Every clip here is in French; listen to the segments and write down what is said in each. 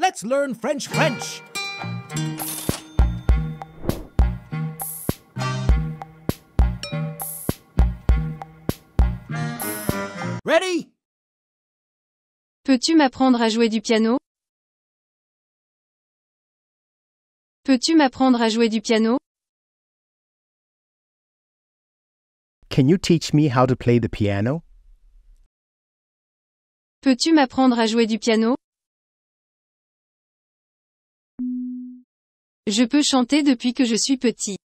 Let's learn French. Ready? Peux-tu m'apprendre à jouer du piano? Peux-tu m'apprendre à jouer du piano? Can you teach me how to play the piano? Peux-tu m'apprendre à jouer du piano? Je peux chanter depuis que je suis petit.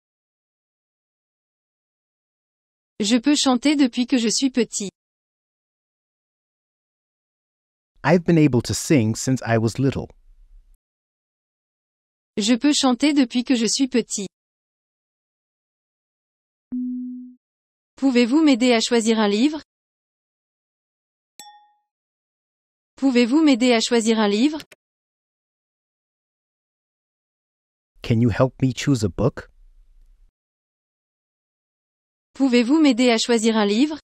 Je peux chanter depuis que je suis petit. I've been able to sing since I was little. Je peux chanter depuis que je suis petit. Pouvez-vous m'aider à choisir un livre? Pouvez-vous m'aider à choisir un livre? Can you help me choose a book? Pouvez-vous m'aider à choisir un livre?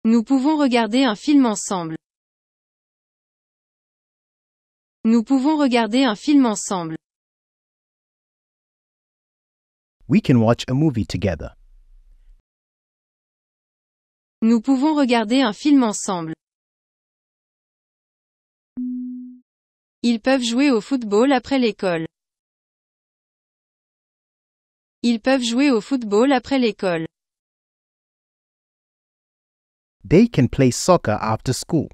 Nous pouvons regarder un film ensemble. Nous pouvons regarder un film ensemble. We can watch a movie together. Nous pouvons regarder un film ensemble. Ils peuvent jouer au football après l'école. Ils peuvent jouer au football après l'école. They can play soccer after school.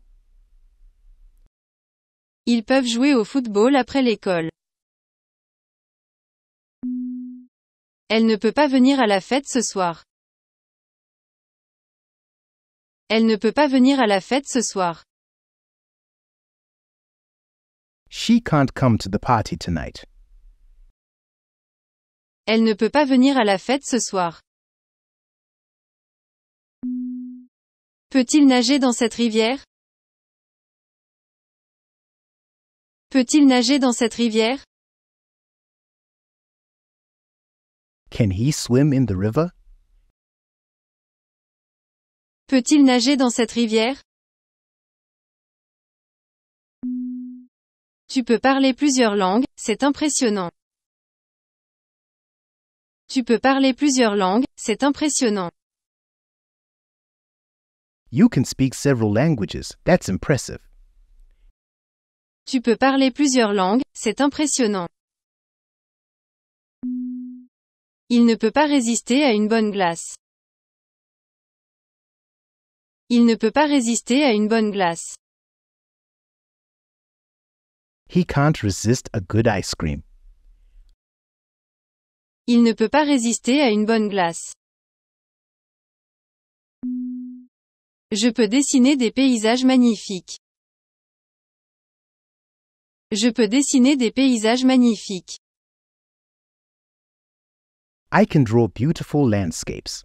Ils peuvent jouer au football après l'école. Elle ne peut pas venir à la fête ce soir. Elle ne peut pas venir à la fête ce soir. She can't come to the party tonight. Elle ne peut pas venir à la fête ce soir. Peut-il nager dans cette rivière? Peut-il nager dans cette rivière? Can he swim in the river? Peut-il nager dans cette rivière? Tu peux parler plusieurs langues, c'est impressionnant. Tu peux parler plusieurs langues, c'est impressionnant. You can speak several languages, that's impressive. Tu peux parler plusieurs langues, c'est impressionnant. Il ne peut pas résister à une bonne glace. Il ne peut pas résister à une bonne glace. He can't resist a good ice cream. Il ne peut pas résister à une bonne glace. Je peux dessiner des paysages magnifiques. Je peux dessiner des paysages magnifiques. I can draw beautiful landscapes.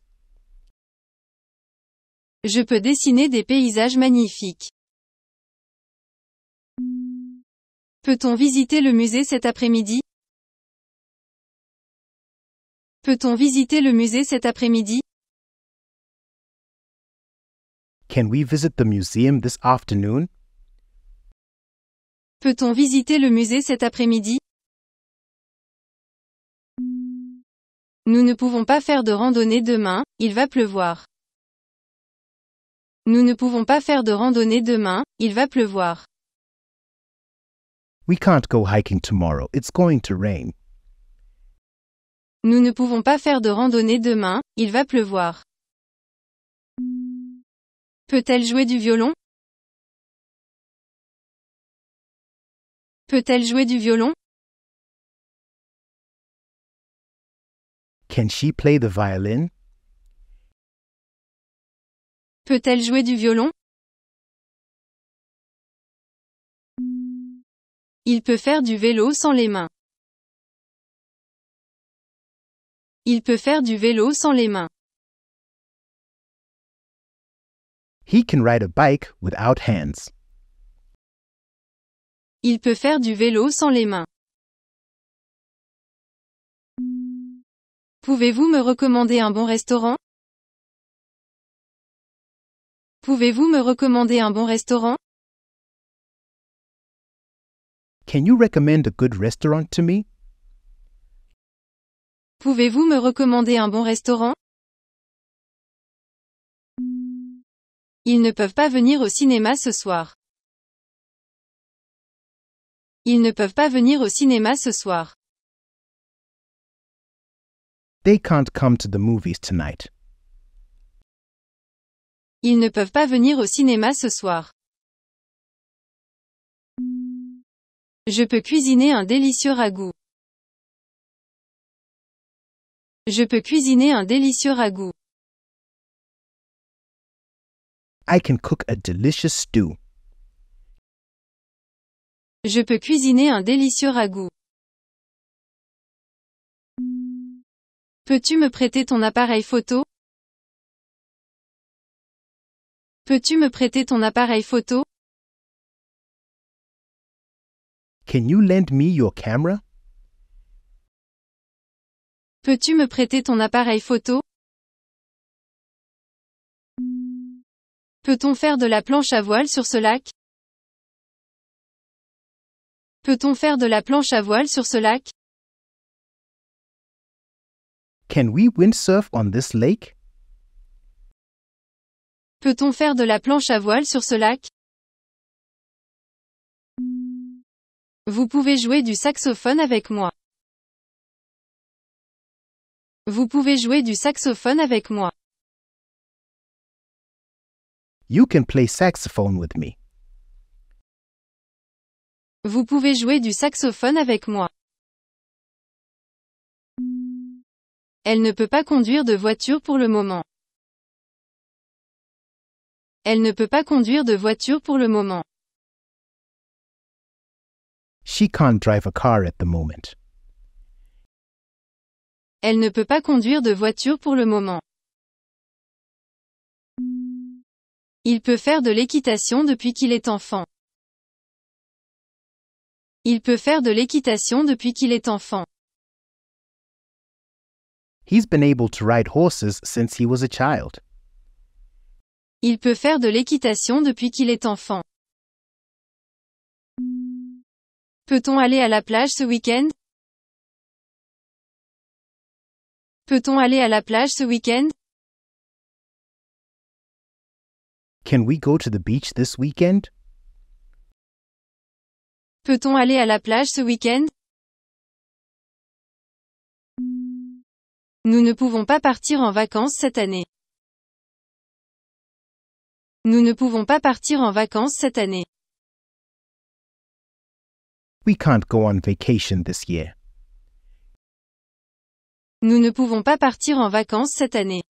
Je peux dessiner des paysages magnifiques. Peut-on visiter le musée cet après-midi? Peut-on visiter le musée cet après-midi? Can we visit the museum this afternoon? Peut-on visiter le musée cet après-midi? Nous ne pouvons pas faire de randonnée demain, il va pleuvoir. Nous ne pouvons pas faire de randonnée demain, il va pleuvoir. We can't go hiking tomorrow, it's going to rain. Nous ne pouvons pas faire de randonnée demain, il va pleuvoir. Peut-elle jouer du violon? Peut-elle jouer du violon? Can she play the violin? Peut-elle jouer du violon? Il peut faire du vélo sans les mains. Il peut faire du vélo sans les mains. He can ride a bike without hands. Il peut faire du vélo sans les mains. Pouvez-vous me recommander un bon restaurant? Pouvez-vous me recommander un bon restaurant? Can you recommend a good restaurant to me? Pouvez-vous me recommander un bon restaurant? Ils ne peuvent pas venir au cinéma ce soir. Ils ne peuvent pas venir au cinéma ce soir. They can't come to the movies tonight. Ils ne peuvent pas venir au cinéma ce soir. Je peux cuisiner un délicieux ragoût. Je peux cuisiner un délicieux ragoût. I can cook a delicious stew. Je peux cuisiner un délicieux ragoût. Peux-tu me prêter ton appareil photo? Peux-tu me prêter ton appareil photo? Can you lend me your camera? Peux-tu me prêter ton appareil photo? Peut-on faire de la planche à voile sur ce lac? Peut-on faire de la planche à voile sur ce lac? Can we windsurf on this lake? Peut-on faire de la planche à voile sur ce lac? Vous pouvez jouer du saxophone avec moi. Vous pouvez jouer du saxophone avec moi. You can play saxophone with me. Vous pouvez jouer du saxophone avec moi. Elle ne peut pas conduire de voiture pour le moment. Elle ne peut pas conduire de voiture pour le moment. She can't drive a car at the moment. Elle ne peut pas conduire de voiture pour le moment. Il peut faire de l'équitation depuis qu'il est enfant. Il peut faire de l'équitation depuis qu'il est enfant. He's been able to ride horses since he was a child. Il peut faire de l'équitation depuis qu'il est enfant. Peut-on aller à la plage ce week-end? Peut-on aller à la plage ce week-end? Can we go to the beach this weekend? Peut-on aller à la plage ce week-end? Nous ne pouvons pas partir en vacances cette année. Nous ne pouvons pas partir en vacances cette année. We can't go on vacation this year. Nous ne pouvons pas partir en vacances cette année.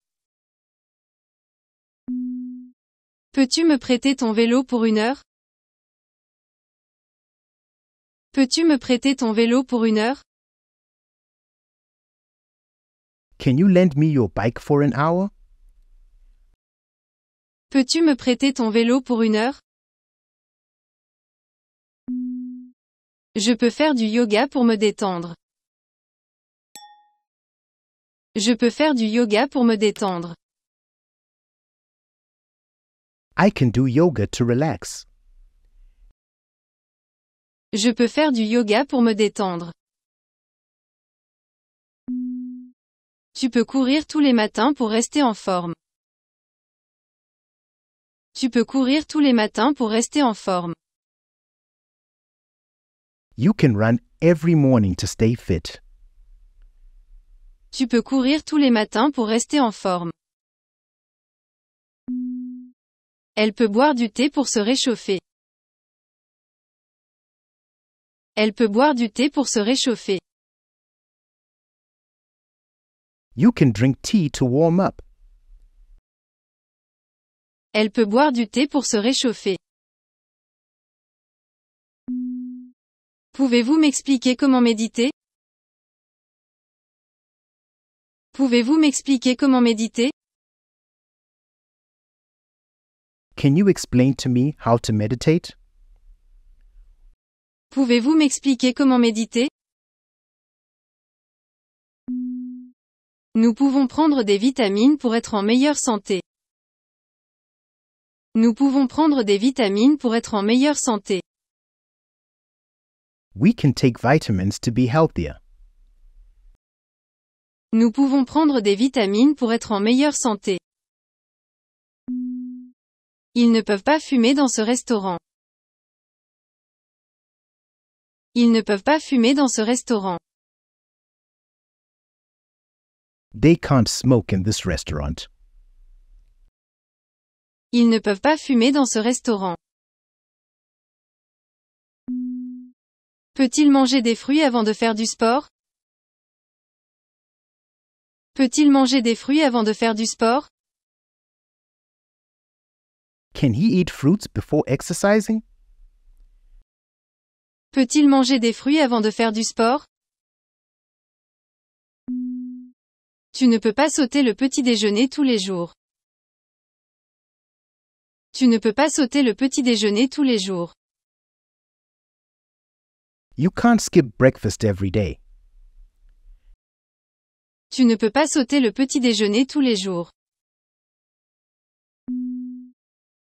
Peux-tu me prêter ton vélo pour 1 heure? Peux-tu me prêter ton vélo pour 1 heure? Can you lend me your bike for an hour? Peux-tu me prêter ton vélo pour 1 heure? Je peux faire du yoga pour me détendre. Je peux faire du yoga pour me détendre. I can do yoga to relax. Je peux faire du yoga pour me détendre. Tu peux courir tous les matins pour rester en forme. Tu peux courir tous les matins pour rester en forme. You can run every morning to stay fit. Tu peux courir tous les matins pour rester en forme. Elle peut boire du thé pour se réchauffer. Elle peut boire du thé pour se réchauffer. You can drink tea to warm up. Elle peut boire du thé pour se réchauffer. Pouvez-vous m'expliquer comment méditer? Pouvez-vous m'expliquer comment méditer? Can you explain to me how to meditate? Pouvez-vous m'expliquer comment méditer? Nous pouvons prendre des vitamines pour être en meilleure santé. Nous pouvons prendre des vitamines pour être en meilleure santé. We can take vitamins to be healthier. Nous pouvons prendre des vitamines pour être en meilleure santé. Ils ne peuvent pas fumer dans ce restaurant. Ils ne peuvent pas fumer dans ce restaurant. They can't smoke in this restaurant. Ils ne peuvent pas fumer dans ce restaurant. Peut-il manger des fruits avant de faire du sport? Peut-il manger des fruits avant de faire du sport? Can he eat fruits before exercising? Peut-il manger des fruits avant de faire du sport? Tu ne peux pas sauter le petit déjeuner tous les jours. Tu ne peux pas sauter le petit déjeuner tous les jours. You can't skip breakfast every day. Tu ne peux pas sauter le petit déjeuner tous les jours.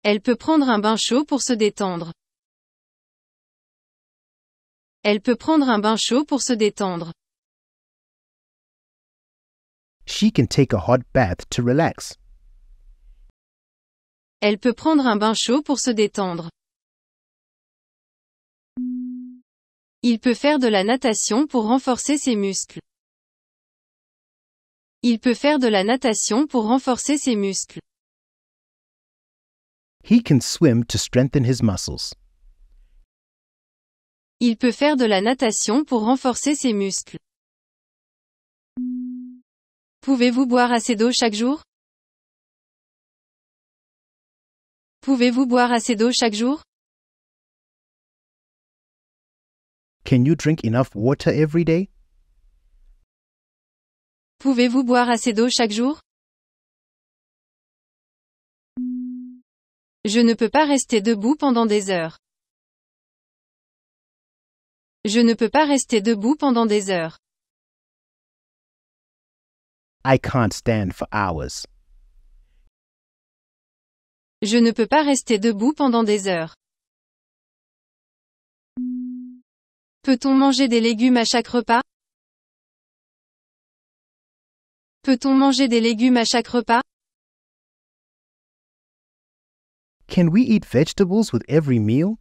Elle peut prendre un bain chaud pour se détendre. Elle peut prendre un bain chaud pour se détendre. She can take a hot bath to relax. Elle peut prendre un bain chaud pour se détendre. Il peut faire de la natation pour renforcer ses muscles. Il peut faire de la natation pour renforcer ses muscles. He can swim to strengthen his muscles. Il peut faire de la natation pour renforcer ses muscles. Pouvez-vous boire assez d'eau chaque jour? Pouvez-vous boire assez d'eau chaque jour? Can you drink enough water every day? Pouvez-vous boire assez d'eau chaque jour? Je ne peux pas rester debout pendant des heures. Je ne peux pas rester debout pendant des heures. I can't stand for hours. Je ne peux pas rester debout pendant des heures. Peut-on manger des légumes à chaque repas? Peut-on manger des légumes à chaque repas? Can we eat vegetables with every meal?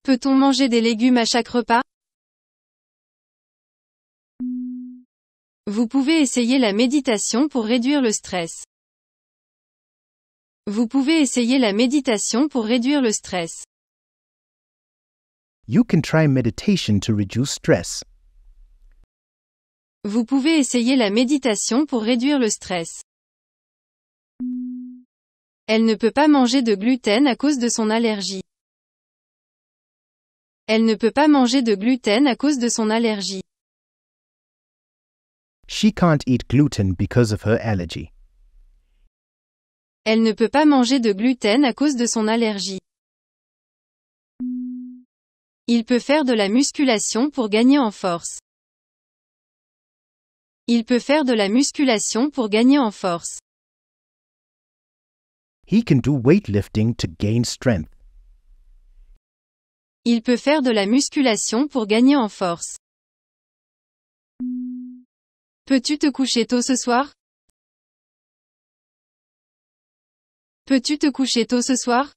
Peut-on manger des légumes à chaque repas? Vous pouvez essayer la méditation pour réduire le stress. Vous pouvez essayer la méditation pour réduire le stress. You can try meditation to reduce stress. Vous pouvez essayer la méditation pour réduire le stress. Elle ne peut pas manger de gluten à cause de son allergie. Elle ne peut pas manger de gluten à cause de son allergie. She can't eat gluten because of her allergy. Elle ne peut pas manger de gluten à cause de son allergie. Il peut faire de la musculation pour gagner en force. Il peut faire de la musculation pour gagner en force. He can do weightlifting to gain strength. Il peut faire de la musculation pour gagner en force. Peux-tu te coucher tôt ce soir? Peux-tu te coucher tôt ce soir?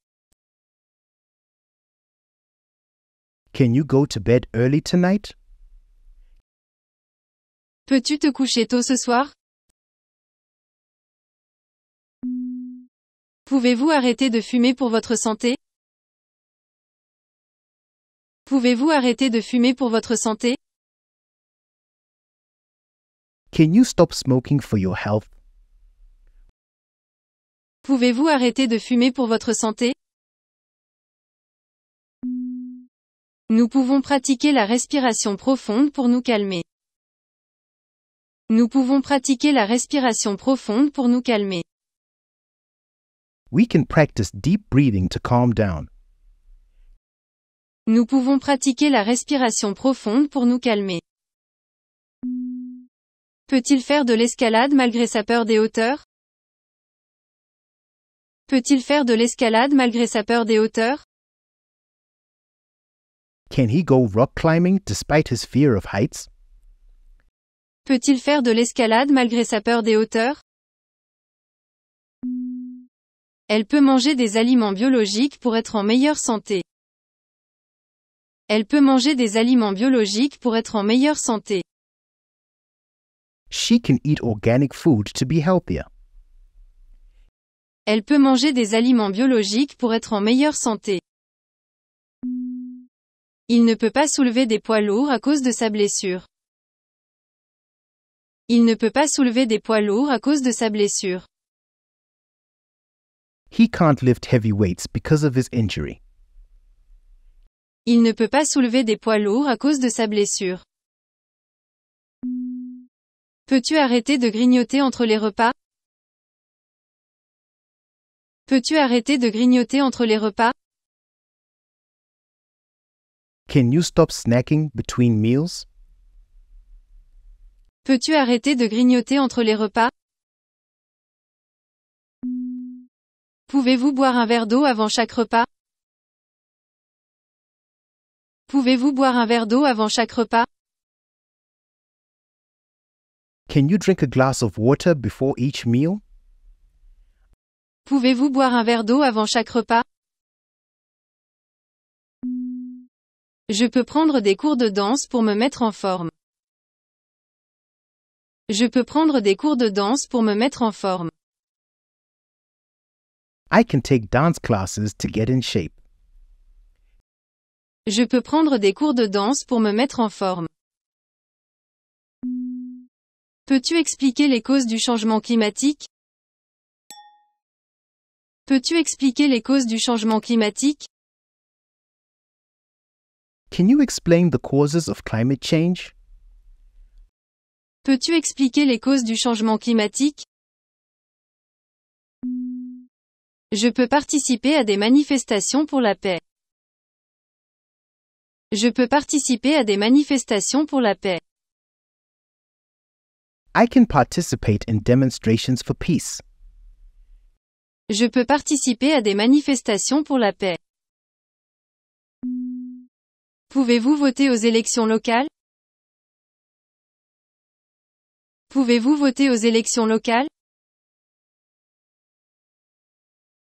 Can you go to bed early tonight? Peux-tu te coucher tôt ce soir? Pouvez-vous arrêter de fumer pour votre santé? Pouvez-vous arrêter de fumer pour votre santé? Can you stop smoking for your health? Pouvez-vous arrêter de fumer pour votre santé? Nous pouvons pratiquer la respiration profonde pour nous calmer. Nous pouvons pratiquer la respiration profonde pour nous calmer. We can practice deep breathing to calm down. Nous pouvons pratiquer la respiration profonde pour nous calmer. Peut-il faire de l'escalade malgré sa peur des hauteurs? Peut-il faire de l'escalade malgré sa peur des hauteurs? Can he go rock climbing despite his fear of heights? Peut-il faire de l'escalade malgré sa peur des hauteurs? Elle peut manger des aliments biologiques pour être en meilleure santé. Elle peut manger des aliments biologiques pour être en meilleure santé. She can eat organic food to be healthier. Elle peut manger des aliments biologiques pour être en meilleure santé. Il ne peut pas soulever des poids lourds à cause de sa blessure. Il ne peut pas soulever des poids lourds à cause de sa blessure. He can't lift heavy weights because of his injury. Il ne peut pas soulever des poids lourds à cause de sa blessure. Peux-tu arrêter de grignoter entre les repas? Peux-tu arrêter de grignoter entre les repas? Can you stop snacking between meals? Peux-tu arrêter de grignoter entre les repas? Pouvez-vous boire un verre d'eau avant chaque repas? Pouvez-vous boire un verre d'eau avant chaque repas? Can you drink a glass of water before each meal? Pouvez-vous boire un verre d'eau avant chaque repas? Je peux prendre des cours de danse pour me mettre en forme. Je peux prendre des cours de danse pour me mettre en forme. I can take dance classes to get in shape. Je peux prendre des cours de danse pour me mettre en forme. Peux-tu expliquer les causes du changement climatique? Peux-tu expliquer les causes du changement climatique? Can you explain the causes of climate change? Peux-tu expliquer les causes du changement climatique? Je peux participer à des manifestations pour la paix. Je peux participer à des manifestations pour la paix. I can participate in demonstrations for peace. Je peux participer à des manifestations pour la paix. Pouvez-vous voter aux élections locales? Pouvez-vous voter aux élections locales?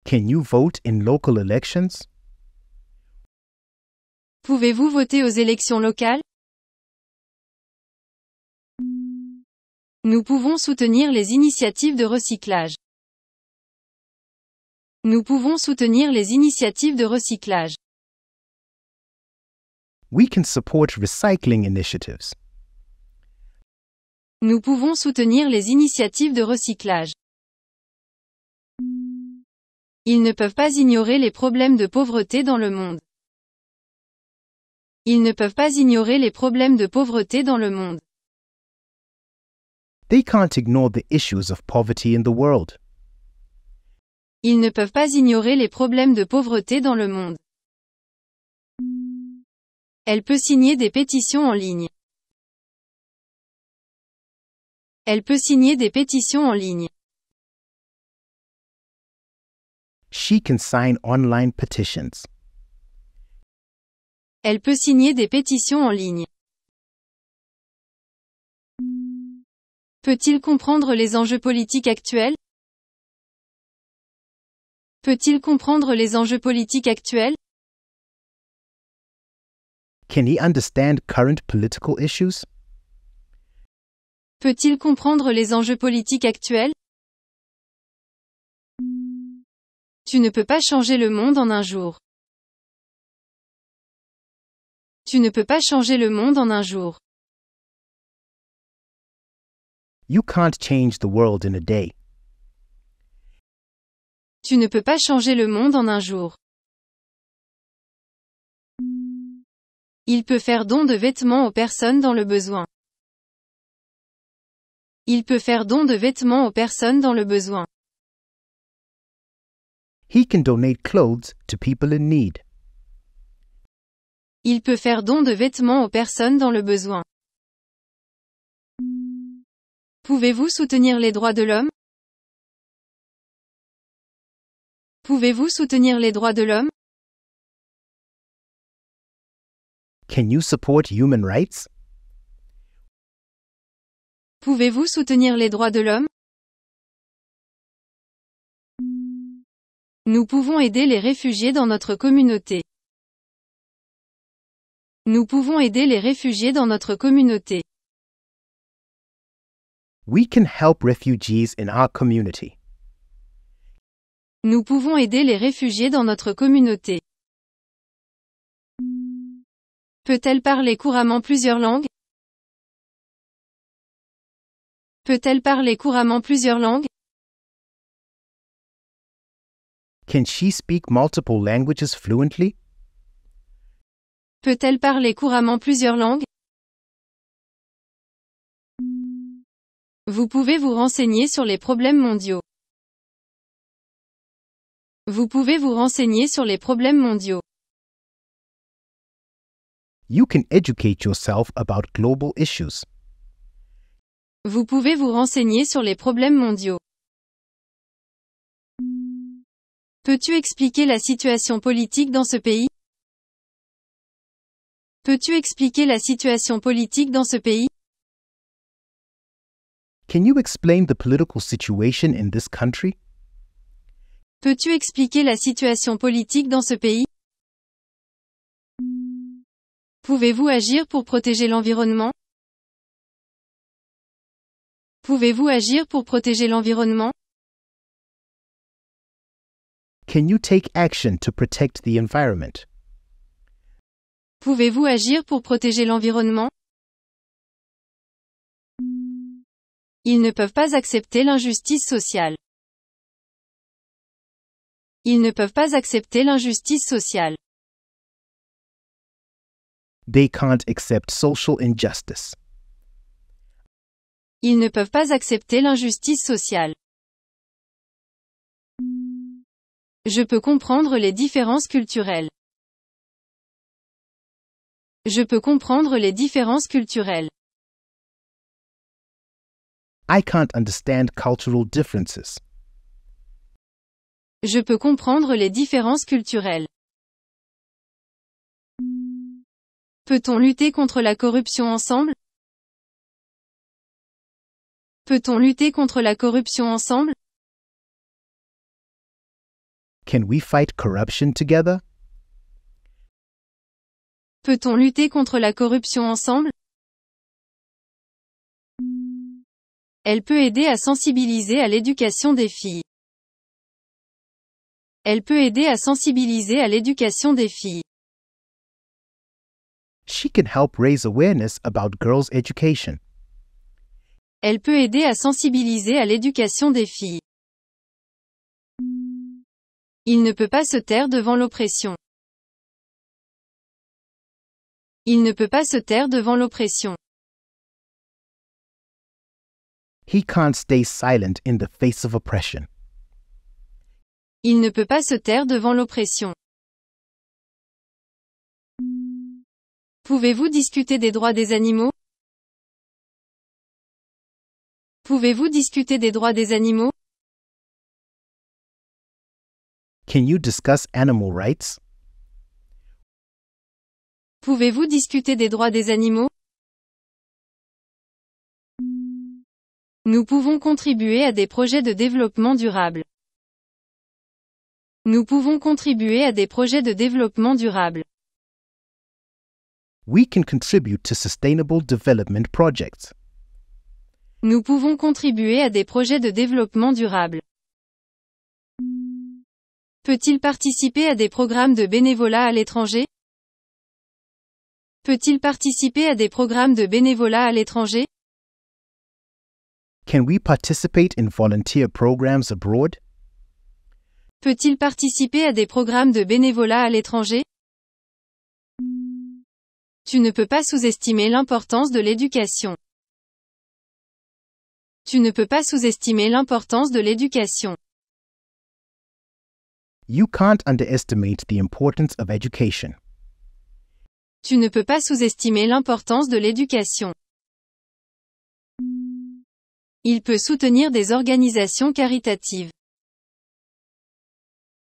Can you vote in local elections? Pouvez-vous voter aux élections locales? Nous pouvons soutenir les initiatives de recyclage. Nous pouvons soutenir les initiatives de recyclage. We can support recycling initiatives. Nous pouvons soutenir les initiatives de recyclage. Ils ne peuvent pas ignorer les problèmes de pauvreté dans le monde. Ils ne peuvent pas ignorer les problèmes de pauvreté dans le monde. They can't ignore the issues of poverty in the world. Ils ne peuvent pas ignorer les problèmes de pauvreté dans le monde. Elle peut signer des pétitions en ligne. Elle peut signer des pétitions en ligne. She can sign online petitions. Elle peut signer des pétitions en ligne. Peut-il comprendre les enjeux politiques actuels? Peut-il comprendre les enjeux politiques actuels? Can he understand current political issues? Peut-il comprendre les enjeux politiques actuels? Tu ne peux pas changer le monde en un jour. Tu ne peux pas changer le monde en un jour. You can't change the world in a day. Tu ne peux pas changer le monde en un jour. Il peut faire don de vêtements aux personnes dans le besoin. Il peut faire don de vêtements aux personnes dans le besoin. He can donate clothes to people in need. Il peut faire don de vêtements aux personnes dans le besoin. Pouvez-vous soutenir les droits de l'homme? Pouvez-vous soutenir les droits de l'homme? Can you support human rights? Pouvez-vous soutenir les droits de l'homme? Nous pouvons aider les réfugiés dans notre communauté. Nous pouvons aider les réfugiés dans notre communauté. We can help refugees in our community. Nous pouvons aider les réfugiés dans notre communauté. Peut-elle parler couramment plusieurs langues? Peut-elle parler couramment plusieurs langues? Can she speak multiple languages fluently? Peut-elle parler couramment plusieurs langues? Vous pouvez vous renseigner sur les problèmes mondiaux. Vous pouvez vous renseigner sur les problèmes mondiaux. You can educate yourself about global issues. Vous pouvez vous renseigner sur les problèmes mondiaux. Peux-tu expliquer la situation politique dans ce pays? Peux-tu expliquer la situation politique dans ce pays? Can you explain the political situation in this country? Peux-tu expliquer la situation politique dans ce pays? Pouvez-vous agir pour protéger l'environnement? Pouvez-vous agir pour protéger l'environnement? Can you take action to protect the environment? Pouvez-vous agir pour protéger l'environnement? Ils ne peuvent pas accepter l'injustice sociale. Ils ne peuvent pas accepter l'injustice sociale. They can't accept social injustice. Ils ne peuvent pas accepter l'injustice sociale. Je peux comprendre les différences culturelles. Je peux comprendre les différences culturelles. I can't understand cultural differences. Je peux comprendre les différences culturelles. Peut-on lutter contre la corruption ensemble? Peut-on lutter contre la corruption ensemble? Can we fight corruption together? Peut-on lutter contre la corruption ensemble? Elle peut aider à sensibiliser à l'éducation des filles. Elle peut aider à sensibiliser à l'éducation des filles. She can help raise awareness about girls' education. Elle peut aider à sensibiliser à l'éducation des filles. Il ne peut pas se taire devant l'oppression. Il ne peut pas se taire devant l'oppression. He can't stay silent in the face of oppression. Il ne peut pas se taire devant l'oppression. Pouvez-vous discuter des droits des animaux? Pouvez-vous discuter des droits des animaux? Can you discuss animal rights? Pouvez-vous discuter des droits des animaux? Nous pouvons contribuer à des projets de développement durable. Nous pouvons contribuer à des projets de développement durable. We can contribute to sustainable development projects. Nous pouvons contribuer à des projets de développement durable. Peut-il participer à des programmes de bénévolat à l'étranger? Peut-il participer à des programmes de bénévolat à l'étranger? Can we participate in volunteer programs abroad? Peut-il participer à des programmes de bénévolat à l'étranger? Tu ne peux pas sous-estimer l'importance de l'éducation. Tu ne peux pas sous-estimer l'importance de l'éducation. You can't underestimate the importance of education. Tu ne peux pas sous-estimer l'importance de l'éducation. Il peut soutenir des organisations caritatives.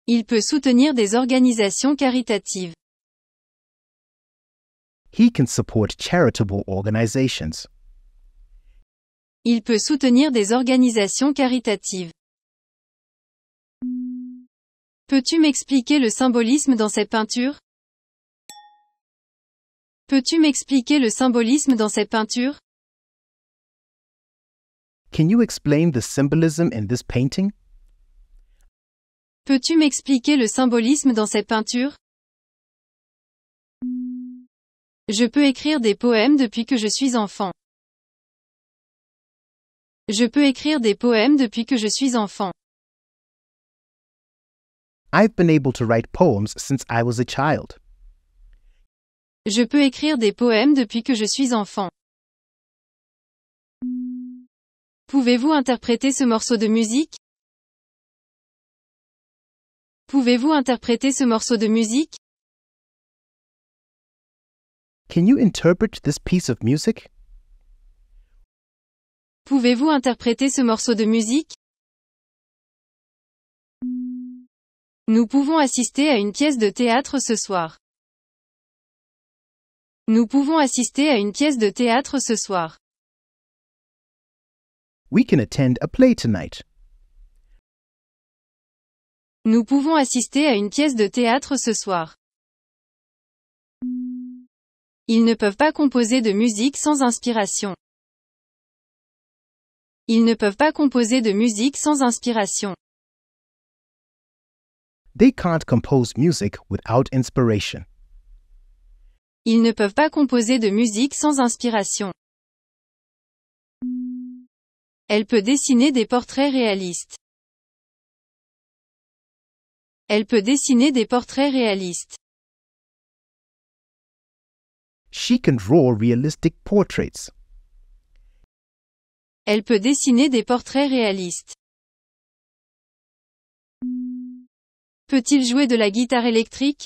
Il peut soutenir des organisations caritatives. He can support charitable organizations. Il peut soutenir des organisations caritatives. Peux-tu m'expliquer le symbolisme dans ces peintures? Peux-tu m'expliquer le symbolisme dans ces peintures? Can you explain the symbolism in this painting? Peux-tu m'expliquer le symbolisme dans ces peintures? Je peux écrire des poèmes depuis que je suis enfant. Je peux écrire des poèmes depuis que je suis enfant. I've been able to write poems since I was a child. Je peux écrire des poèmes depuis que je suis enfant. Pouvez-vous interpréter ce morceau de musique? Pouvez-vous interpréter ce morceau de musique? Can you interpret this piece of music? Pouvez-vous interpréter ce morceau de musique? Nous pouvons assister à une pièce de théâtre ce soir. Nous pouvons assister à une pièce de théâtre ce soir. We can attend a play tonight. Nous pouvons assister à une pièce de théâtre ce soir. Ils ne peuvent pas composer de musique sans inspiration. Ils ne peuvent pas composer de musique sans inspiration. They can't compose music without inspiration. Ils ne peuvent pas composer de musique sans inspiration. Elle peut dessiner des portraits réalistes. Elle peut dessiner des portraits réalistes. She can draw realistic portraits. Elle peut dessiner des portraits réalistes. Peut-il jouer de la guitare électrique?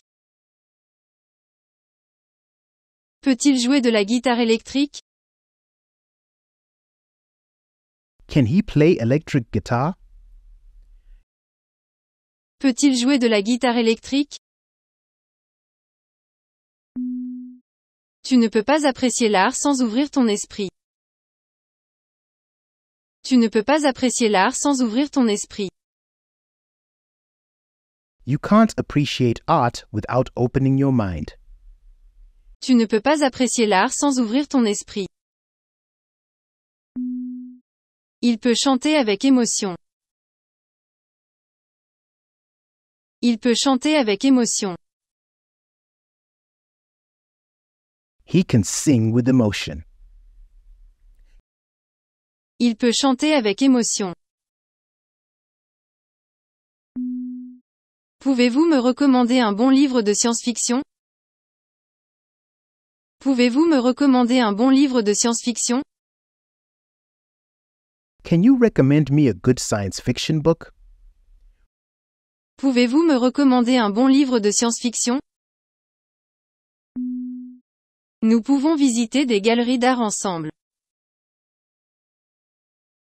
Peut-il jouer de la guitare électrique? Can he play electric guitar? Peut-il jouer de la guitare électrique? Tu ne peux pas apprécier l'art sans ouvrir ton esprit. Tu ne peux pas apprécier l'art sans ouvrir ton esprit. You can't appreciate art without opening your mind. Tu ne peux pas apprécier l'art sans ouvrir ton esprit. Il peut chanter avec émotion. Il peut chanter avec émotion. He can sing with emotion. Il peut chanter avec émotion. Pouvez-vous me recommander un bon livre de science-fiction? Pouvez-vous me recommander un bon livre de science-fiction? Can you recommend me a good science fiction book? Pouvez-vous me recommander un bon livre de science-fiction? Nous pouvons visiter des galeries d'art ensemble.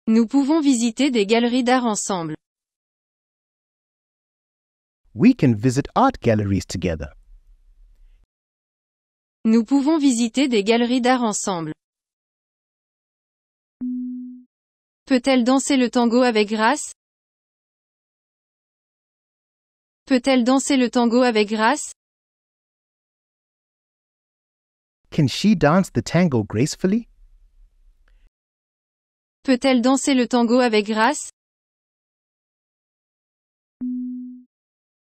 Nous pouvons visiter des galeries d'art ensemble. We can visit art galleries together. Nous pouvons visiter des galeries d'art ensemble. Peut-elle danser le tango avec grâce? Peut-elle danser le tango avec grâce? Can she dance the tango gracefully? Peut-elle danser le tango avec grâce?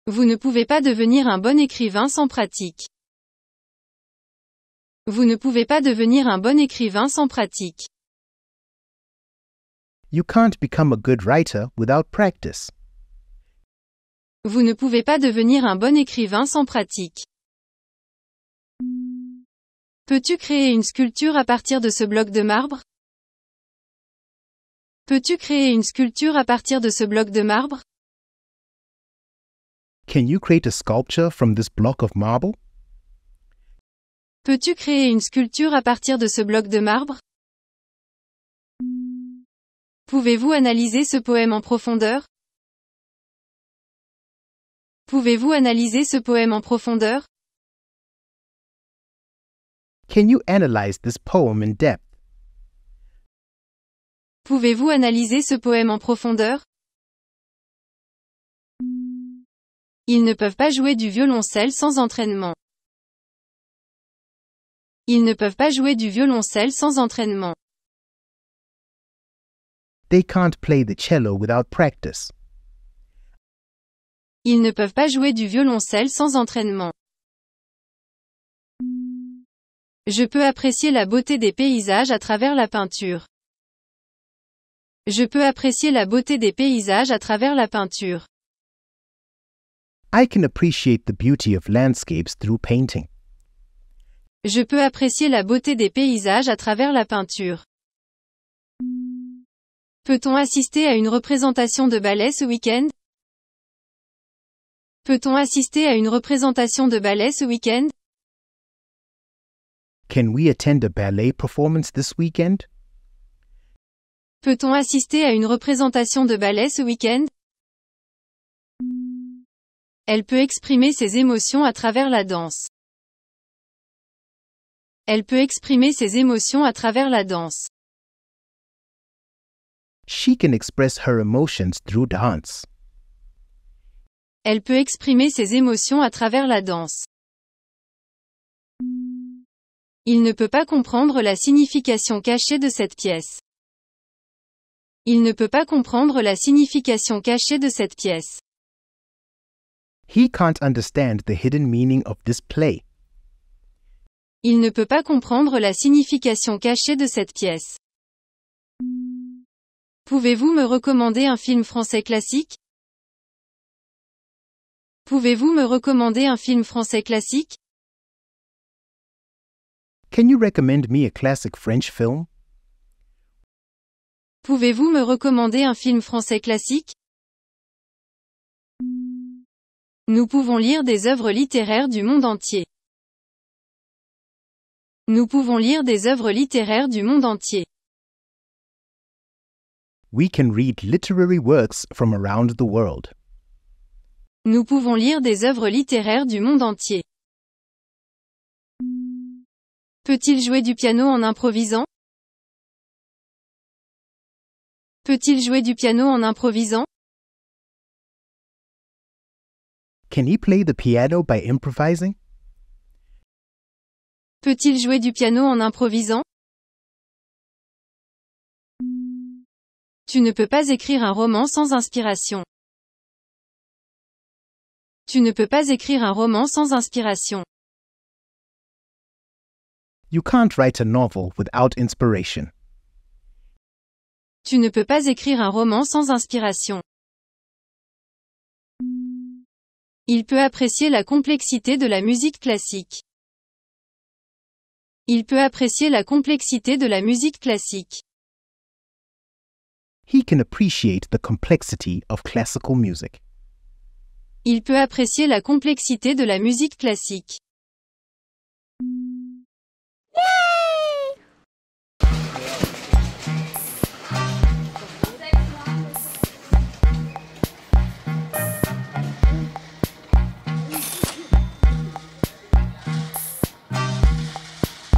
Vous ne pouvez pas devenir un bon écrivain sans pratique. Vous ne pouvez pas devenir un bon écrivain sans pratique. You can't become a good writer without practice. Vous ne pouvez pas devenir un bon écrivain sans pratique. Peux-tu créer une sculpture à partir de ce bloc de marbre? Peux-tu créer une sculpture à partir de ce bloc de marbre? Can you create a sculpture from this block of marble? Peux-tu créer une sculpture à partir de ce bloc de marbre? Pouvez-vous analyser ce poème en profondeur? Pouvez-vous analyser ce poème en profondeur? Can you analyze this poem in depth? Pouvez-vous analyser ce poème en profondeur? Ils ne peuvent pas jouer du violoncelle sans entraînement. Ils ne peuvent pas jouer du violoncelle sans entraînement. They can't play the cello without practice. Ils ne peuvent pas jouer du violoncelle sans entraînement. Je peux apprécier la beauté des paysages à travers la peinture. Je peux apprécier la beauté des paysages à travers la peinture. I can appreciate the beauty of landscapes through painting. Je peux apprécier la beauté des paysages à travers la peinture. Peut-on assister à une représentation de ballet ce week-end? Peut-on assister à une représentation de ballet ce week-end? Can we attend a ballet performance this weekend? Peut-on assister à une représentation de ballet ce week-end? Elle peut exprimer ses émotions à travers la danse. Elle peut exprimer ses émotions à travers la danse. She can express her emotions through dance. Elle peut exprimer ses émotions à travers la danse. Il ne peut pas comprendre la signification cachée de cette pièce. Il ne peut pas comprendre la signification cachée de cette pièce. He can't understand the hidden meaning of this play. Il ne peut pas comprendre la signification cachée de cette pièce. Pouvez-vous me recommander un film français classique? Pouvez-vous me recommander un film français classique? Can you recommend me a classic French film? Pouvez-vous me recommander un film français classique? Nous pouvons lire des œuvres littéraires du monde entier. Nous pouvons lire des œuvres littéraires du monde entier. We can read literary works from around the world. Nous pouvons lire des œuvres littéraires du monde entier. Peut-il jouer du piano en improvisant? Peut-il jouer du piano en improvisant? Can he play the piano by improvising? Peut-il jouer du piano en improvisant? Tu ne peux pas écrire un roman sans inspiration. Tu ne peux pas écrire un roman sans inspiration. You can't write a novel without inspiration. Tu ne peux pas écrire un roman sans inspiration. Il peut apprécier la complexité de la musique classique. Il peut apprécier la complexité de la musique classique. He can appreciate the complexity of classical music. Il peut apprécier la complexité de la musique classique. Yay!